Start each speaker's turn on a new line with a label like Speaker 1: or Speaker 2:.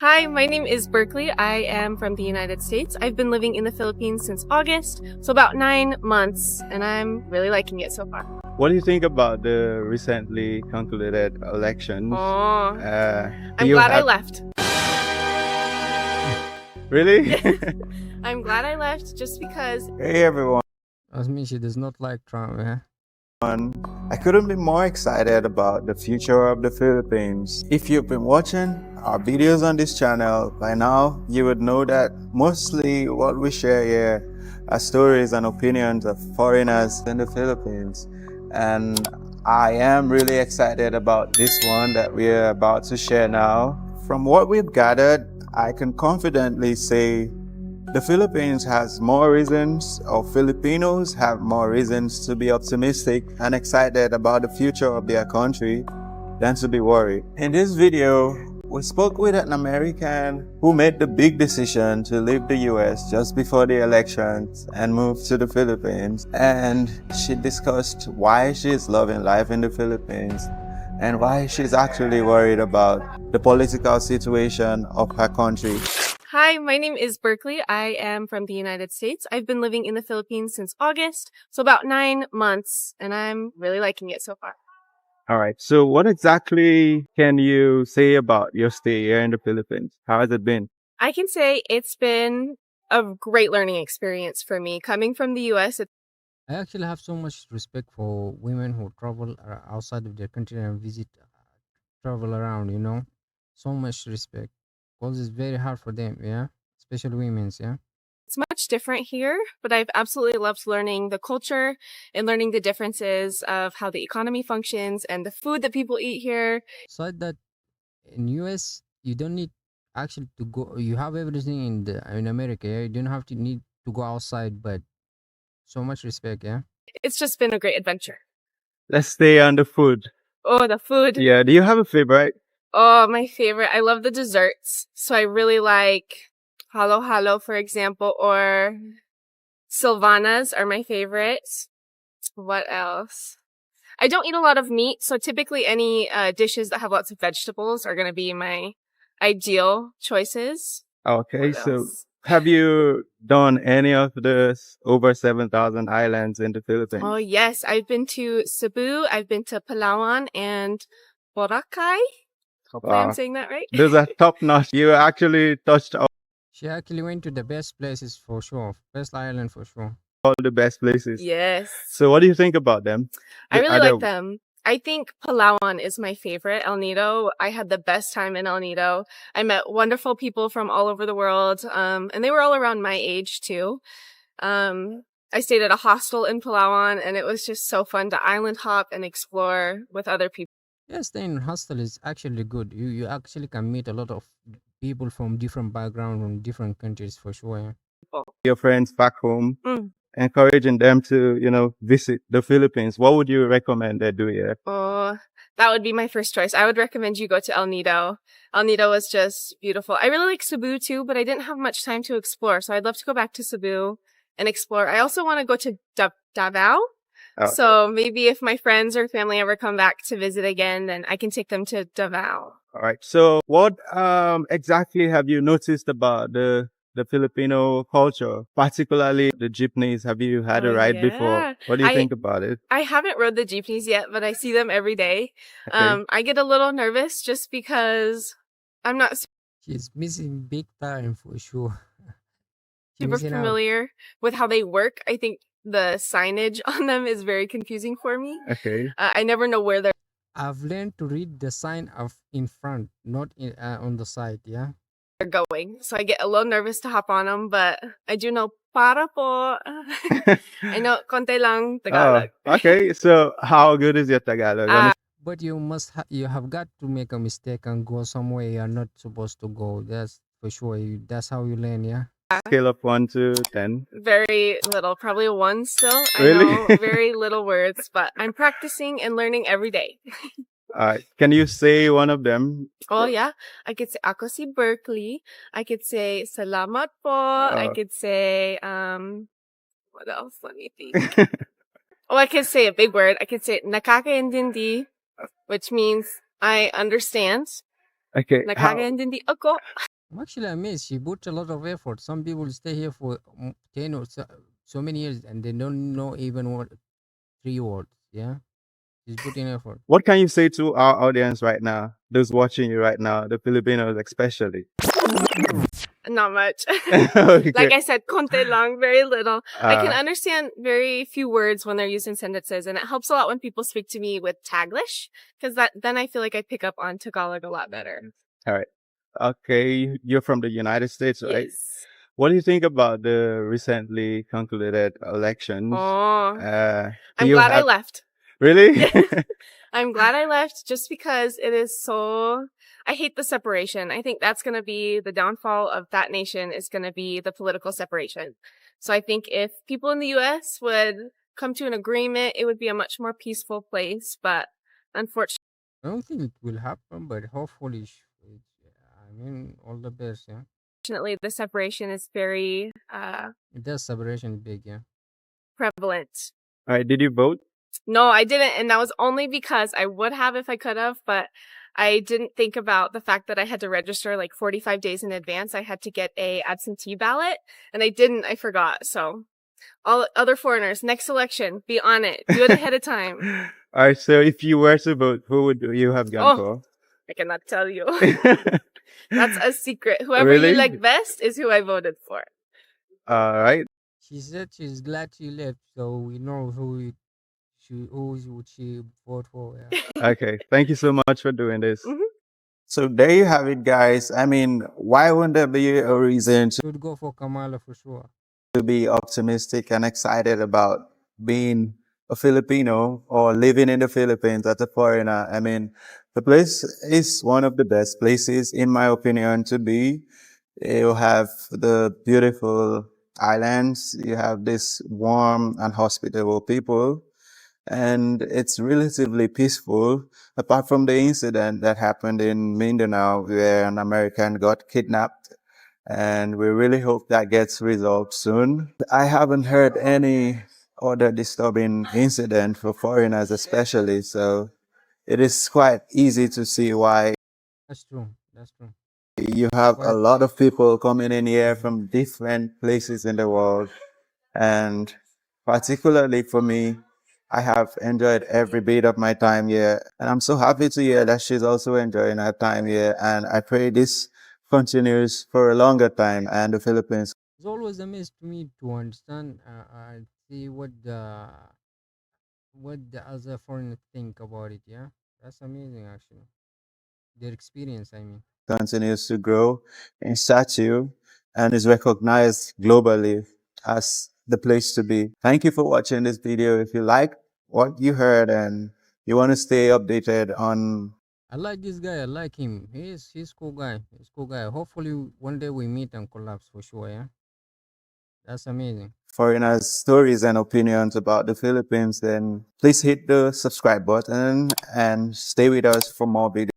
Speaker 1: Hi, my name is Berkley. I am from the United States. I've been living in the Philippines since August, so about 9 months, and I'm really liking it so far.
Speaker 2: What do you think about the recently concluded elections?
Speaker 1: Oh,
Speaker 2: Do
Speaker 1: I'm
Speaker 2: you
Speaker 1: glad I
Speaker 2: have
Speaker 1: left.
Speaker 2: really?
Speaker 1: I'm glad I left just because
Speaker 3: Hey everyone,
Speaker 4: As me, she does not like Trump, yeah?
Speaker 3: I couldn't be more excited about the future of the Philippines. If you've been watching our videos on this channel, by now you would know that mostly what we share here are stories and opinions of foreigners in the Philippines. And I am really excited about this one that we're about to share now. From what we've gathered, I can confidently say the Philippines has more reasons, or Filipinos have more reasons to be optimistic and excited about the future of their country than to be worried. In this video, we spoke with an American who made the big decision to leave the US just before the elections and move to the Philippines. And she discussed why she's loving life in the Philippines and why she's actually worried about the political situation of her country.
Speaker 1: Hi, my name is Berkley. I am from the United States. I've been living in the Philippines since August, so about 9 months, and I'm really liking it so far.
Speaker 2: All right. So what exactly can you say about your stay here in the Philippines? How has it been?
Speaker 1: I can say it's been a great learning experience for me. Coming from the US,
Speaker 4: I actually have so much respect for women who travel outside of their country and travel around, you know? So much respect. Because it's very hard for them, yeah? Especially women's, yeah?
Speaker 1: it's much different here, but I've absolutely loved learning the culture and learning the differences of how the economy functions and the food that people eat here.
Speaker 4: Aside that, in US, you don't need actually to go, you have everything in America, yeah? You don't have to need to go outside, but so much respect, yeah?
Speaker 1: It's just been a great adventure.
Speaker 2: Let's stay on the food.
Speaker 1: Oh, the food.
Speaker 2: Yeah. Do you have a favorite?
Speaker 1: Oh, my favorite. I love the desserts. So I really like halo halo, for example, or Sylvanas are my favorites. What else? I don't eat a lot of meat, so typically any dishes that have lots of vegetables are going to be my ideal choices.
Speaker 2: Okay.
Speaker 1: What
Speaker 2: So
Speaker 1: else?
Speaker 2: have you done any of the over 7,000 islands in the Philippines?
Speaker 1: Oh, yes. I've been to Cebu, I've been to Palawan, and Boracay. Hopefully I'm
Speaker 2: Wow.
Speaker 1: saying that right.
Speaker 2: Those are top notch. You actually touched
Speaker 4: She actually went to the best places for sure. Best island for sure.
Speaker 2: all the best places.
Speaker 1: Yes.
Speaker 2: So what do you think about them?
Speaker 1: I really
Speaker 2: Are
Speaker 1: like
Speaker 2: they-
Speaker 1: them. I think Palawan is my favorite. El Nido, I had the best time in El Nido. I met wonderful people from all over the world, and they were all around my age too. I stayed at a hostel in Palawan, and it was just so fun to island hop and explore with other people.
Speaker 4: Yeah, staying in hostel is actually good. You actually can meet a lot of people from different backgrounds, from different countries for sure. Yeah.
Speaker 2: your friends back home,
Speaker 1: Mm.
Speaker 2: encouraging them to, visit the Philippines? What would you recommend they do here?
Speaker 1: Oh, that would be my first choice. I would recommend you go to El Nido. El Nido was just beautiful. I really like Cebu too, but I didn't have much time to explore, so I'd love to go back to Cebu and explore. I also want to go to Davao.
Speaker 2: Oh.
Speaker 1: So maybe if my friends or family ever come back to visit again, then I can take them to Davao.
Speaker 2: All right. So what exactly have you noticed about the Filipino culture, particularly the jeepneys? Have you had a
Speaker 1: Oh,
Speaker 2: ride
Speaker 1: yeah.
Speaker 2: before? What do you think about it?
Speaker 1: I haven't rode the jeepneys yet, but I see them every day.
Speaker 2: Okay.
Speaker 1: I get a little nervous just because I'm not
Speaker 4: She's missing big time for sure. She's
Speaker 1: super
Speaker 4: missing out.
Speaker 1: familiar with how they work. I think the signage on them is very confusing for me.
Speaker 2: Okay.
Speaker 1: I never know where they're
Speaker 4: I've learned to read the sign of in front, not on the side. Yeah.
Speaker 1: going. So I get a little nervous to hop on them, but I do know para po. I know konti lang Tagalog.
Speaker 2: Okay. So how good is your Tagalog? On a
Speaker 4: But you have got to make a mistake and go somewhere you're not supposed to go. That's for sure. That's how you learn. Yeah.
Speaker 2: scale of 1 to 10.
Speaker 1: Very little, probably a 1 still.
Speaker 2: Really?
Speaker 1: I know, very little words, but I'm practicing and learning every day.
Speaker 2: Can you say one of them?
Speaker 1: Oh yeah, I could say ako si Berkley. I could say salamat po. I could say what else? Let me think. Oh, I could say a big word. I could say nakakaintindi, which means I understand.
Speaker 2: Okay.
Speaker 1: Nakakaintindi ako.
Speaker 4: I'm actually amazed. She put a lot of effort. Some people stay here for 10 or so many years and they don't know even what 3 words. Yeah, she's putting effort.
Speaker 2: What can you say to our audience right now, those watching you right now, the Filipinos especially?
Speaker 1: Not much.
Speaker 2: Okay.
Speaker 1: Like I said, konti lang, very little. I can
Speaker 2: Uh,
Speaker 1: understand very few words when they're used in sentences, and it helps a lot when people speak to me with Taglish, because then I feel like I pick up on Tagalog a lot better.
Speaker 2: all right. Okay, you're from the United States, right?
Speaker 1: Yes.
Speaker 2: What do you think about the recently concluded elections?
Speaker 1: Oh,
Speaker 2: Do
Speaker 1: I'm
Speaker 2: you
Speaker 1: glad I
Speaker 2: have
Speaker 1: left.
Speaker 2: really?
Speaker 1: I'm glad I left just because it is so. I hate the separation. I think that's going to be the downfall of that nation, is going to be the political separation. So I think if people in the US would come to an agreement, it would be a much more peaceful place. But unfortunately,
Speaker 4: I don't think it will happen, but hopefully, I mean, all the best. Yeah,
Speaker 1: the separation is very
Speaker 4: it does separation big. Yeah.
Speaker 1: prevalent.
Speaker 2: All right, did you vote?
Speaker 1: No, I didn't. And that was only because I would have if I could have, but I didn't think about the fact that I had to register like 45 days in advance. I had to get a absentee ballot, and I didn't. I forgot. So all other foreigners, next election, be on it. Do it ahead of time.
Speaker 2: All right, so if you were to vote, who would you have gone
Speaker 1: Oh,
Speaker 2: for?
Speaker 1: I cannot tell you. That's a secret. Whoever
Speaker 2: Really?
Speaker 1: you like best is who I voted for.
Speaker 2: All right.
Speaker 4: She said she's glad she left, so we know who would she vote for. Yeah.
Speaker 2: Okay. Thank you so much for doing this.
Speaker 1: Mhm.
Speaker 3: So there you have it, guys. I mean, why wouldn't there be a reason
Speaker 4: Should go for Kamala for sure.
Speaker 3: to be optimistic and excited about being a Filipino or living in the Philippines as a foreigner? I mean, the place is one of the best places, in my opinion, to be. You have the beautiful islands. You have this warm and hospitable people, and it's relatively peaceful, apart from the incident that happened in Mindanao where an American got kidnapped. And we really hope that gets resolved soon. I haven't heard any other disturbing incident for foreigners especially, so it is quite easy to see why
Speaker 4: That's true. That's true.
Speaker 3: you have a
Speaker 4: Quite.
Speaker 3: lot of people coming in here from different places in the world. And particularly for me, I have enjoyed every bit of my time here. And I'm so happy to hear that she's also enjoying her time here. And I pray this continues for a longer time and the Philippines
Speaker 4: It's always a mess to me to understand. See what the other foreigners think about it. Yeah, that's amazing actually. Their experience. I mean.
Speaker 3: continues to grow in stature and is recognized globally as the place to be. Thank you for watching this video. If you like what you heard and you want to stay updated on
Speaker 4: I like this guy. I like him. He's cool guy. He's cool guy. Hopefully one day we meet and collapse for sure. Yeah, that's amazing.
Speaker 3: foreigners' stories and opinions about the Philippines, then please hit the subscribe button and stay with us for more videos.